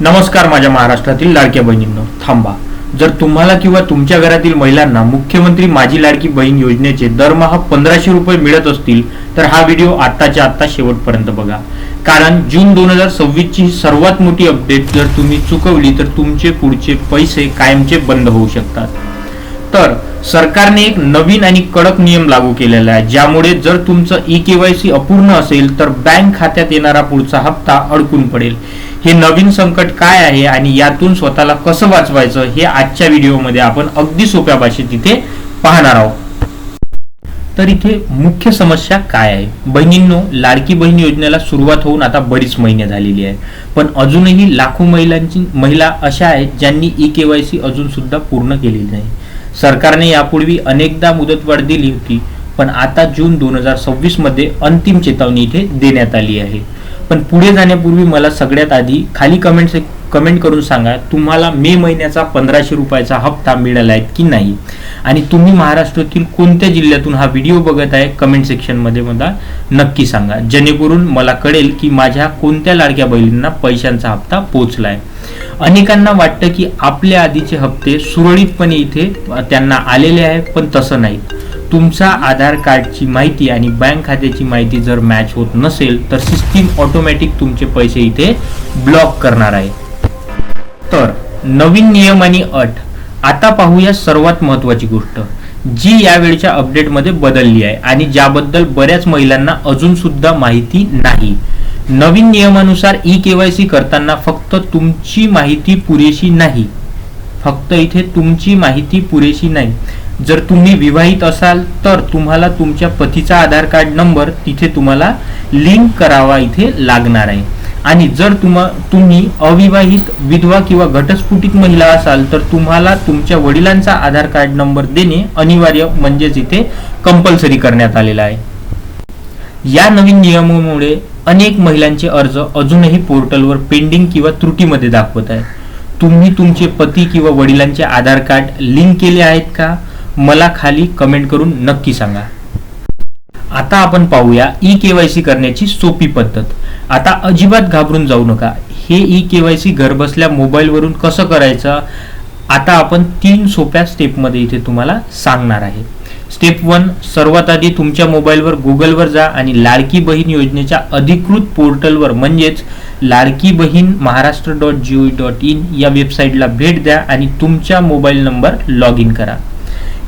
नमस्कार माझ्या महाराष्ट्रातील लाडक्या बहिणींनो, थांबा. जर तुम्हाला किंवा तुमच्या घरातील महिलांना मुख्यमंत्री माझी लाडकी बहीण योजनेचे दरमहा 1500 रुपये मिळत असतील तर हा व्हिडिओ आत्ताच्या आत्ता शेवटपर्यंत बघा. कारण जून 2026 ची सर्वात मोठी अपडेट जर तुम्ही चुकवली तर तुमचे पुढचे पैसे कायमचे बंद होऊ शकतात. तर सरकारने एक नवीन आणि कडक नियम लागू केलेला आहे, ज्यामुळे जर तुमचं ई-केवायसी अपूर्ण असेल तर बँक खात्यात येणारा पुढचा हप्ता अडकून पडेल. हे नवीन संकट काय आहे आणि यातून स्वतःला कसं वाचवायचं हे आजच्या व्हिडिओमध्ये आपण अगदी सोप्या भाषेत इथे पाहणार आहोत. तर इथे मुख्य समस्या काय आहे? लाडकी बहीण योजनेला सुरुवात होऊन आता बरीच महिने झालेली आहे, पण अजूनही लाखो महिला अशा आहेत ज्यांनी ई-केवायसी अजून सुद्धा पूर्ण केलेली नाही. सरकारने यापूर्वी अनेकदा मुदतवाढ दिली होती, पण आता जून 2026 मध्ये अंतिम चेतावणी इथे देण्यात आली आहे. पण पुढे जाण्यापूर्वी मला सगळ्यात आधी खाली कमेंट करून सांगा, तुम्हाला मे महिन्याचा 1500 रुपयाचा हप्ता मिळाला आहे की नाही, आणि तुम्ही महाराष्ट्रातील कोणत्या जिल्ह्यातून हा व्हिडिओ बघत आहे कमेंट सेक्शन मध्ये मला नक्की सांगा, जेणेकरून मला कळेल की माझ्या कोणत्या लाडक्या बहिणींना पैशांचा हप्ता पोहोचलाय. अनेकांना वाटतं की आपल्या आधीचे हप्ते सुरळीतपणे इथे त्यांना आलेले आहे, पण तसं नाही. तुमचा आधार कार्डची माहिती आणि बँक खात्याची माहिती जर मॅच होत नसेल तर सिस्टीम ऑटोमॅटिक तुमचे पैसे इथे ब्लॉक करणार आहे. तर नवीन नियम आणि अट आता पाहूया. सर्वात महत्वाची गोष्ट जी यावेळच्या अपडेटमध्ये बदलली आहे आणि ज्याबद्दल बऱ्याच महिलांना अजून सुद्धा माहिती नाही. नवीन नियमानुसार ई-केवायसी करताना फक्त तुमची माहिती पुरेशी नाही. जर तुम्ही विवाहित असाल तर तुम्हाला तुमच्या पतीचा आधार कार्ड नंबर तिथे तुम्हाला लिंक करावा इथे लागणार आहे. आणि जर तुम्ही अविवाहित, विधवा किंवा घटस्फोटित महिला असाल तर तुम्हाला तुमच्या वडिलांचा आधार कार्ड नंबर देणे अनिवार्य म्हणजेच इथे कंपल्सरी करण्यात आलेला आहे. या नवीन नियमामुळे अनेक महिलांचे अर्ज अजूनही पोर्टलवर पेंडिंग किंवा त्रुटीमध्ये दाखवत आहे. तुम्ही तुमचे पती किंवा वडिलांचे आधार कार्ड लिंक केले आहेत का? मला खाली कमेंट करून नक्की सांगा. आता आपण पाहूया ई-केवायसी करण्याची सोपी पद्धत. आता अजिबात घाबरून जाऊ नका. हे ई-केवायसी घरबसल्या मोबाईलवरून कसं करायचं आता आपण 3 सोप्या स्टेपमध्ये इथे तुम्हाला सांगणार आहे. स्टेप 1, सर्वात आधी तुमच्या मोबाईलवर गुगलवर जा आणि लाडकी बहीण योजनेच्या अधिकृत पोर्टलवर म्हणजेच लाडकी बहीण महाराष्ट्र.gov.in या वेबसाईटला भेट द्या आणि तुमच्या मोबाईल नंबर लॉग इन करा.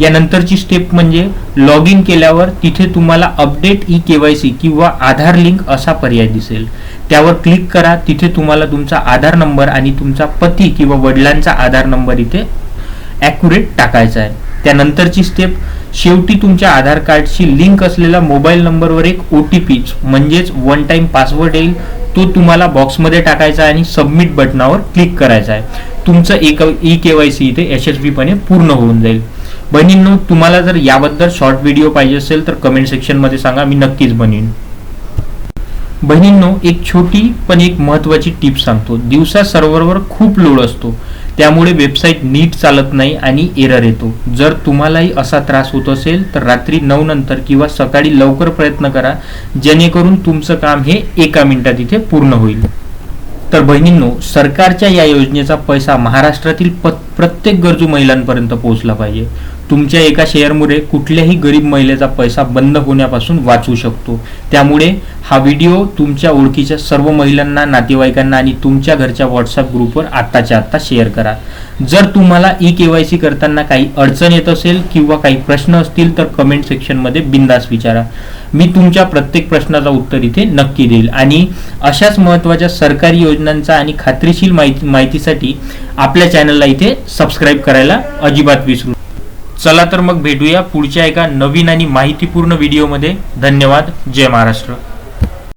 यानंतरची स्टेप म्हणजे लॉग इन केल्यावर तिथे तुम्हाला अपडेट ई-केवायसी किंवा आधार लिंक असा पर्याय दिसेल. त्यावर क्लिक करा. तिथे तुम्हाला तुमचा आधार नंबर आणि तुमचा पती किंवा वडिलांचा आधार नंबर इथे ॲक्युरेट टाकायचा आहे. त्यानंतरची स्टेप, शेवटी तुमच्या आधार कार्डशी लिंक असलेल्या मोबाईल नंबरवर एक OTP म्हणजेच वन टाइम पासवर्ड येईल. तो तुम्हाला बॉक्समध्ये टाकायचा आणि सबमिट बटनावर क्लिक करायचा आहे. तुमचं ई-केवायसी इथे यशस्वीपणे पूर्ण होऊन जाईल. बहिणींनो, तुम्हाला जर याबद्दल शॉर्ट व्हिडिओ पाहिजे असेल तर कमेंट सेक्शन मध्ये सांगा, मी नक्कीच बनवीन. बहिणींनो, एक छोटी पण एक महत्वाची टिप सांगतो. दिवसा सर्व्हरवर खूप लोड असतो, त्यामुळे वेबसाईट नीट चालत नाही आणि एरर येतो. जर तुम्हालाही असा त्रास होत असेल तर रात्री 9 नंतर किंवा सकाळी लवकर प्रयत्न करा, जेणेकरून तुमचं काम हे 1 मिनिटात इथे पूर्ण होईल. तर बहिणींनो, सरकारच्या या योजनेचा पैसा महाराष्ट्रातील प्रत्येक गरजू महिलांपर्यंत पोहोचला पाहिजे. तुमच्या एका शेअरमुळे कुठल्याही गरीब महिलेचा पैसा बंद होण्यापासून वाचू शकतो. त्यामुळे हा व्हिडिओ तुमच्या ओळखीच्या सर्व महिलांना, नातेवाईकांना आणि तुमच्या घरच्या व्हॉट्सअप ग्रुपवर आत्ताच्या आत्ता शेअर करा. जर तुम्हाला ई-केवायसी करताना काही अडचण येत असेल किंवा काही प्रश्न असतील तर कमेंट सेक्शनमध्ये बिंदास विचारा. मी तुमच्या प्रत्येक प्रश्नाचा उत्तर इथे नक्की देईल. आणि अशाच महत्त्वाच्या सरकारी योजनांचा आणि खात्रीशीर माहितीसाठी आपल्या चॅनलला इथे सबस्क्राईब करायला अजिबात विसरू. चला तर मग भेटूया पुढच्या एका नवीन आणि माहितीपूर्ण व्हिडिओमध्ये. धन्यवाद. जय महाराष्ट्र.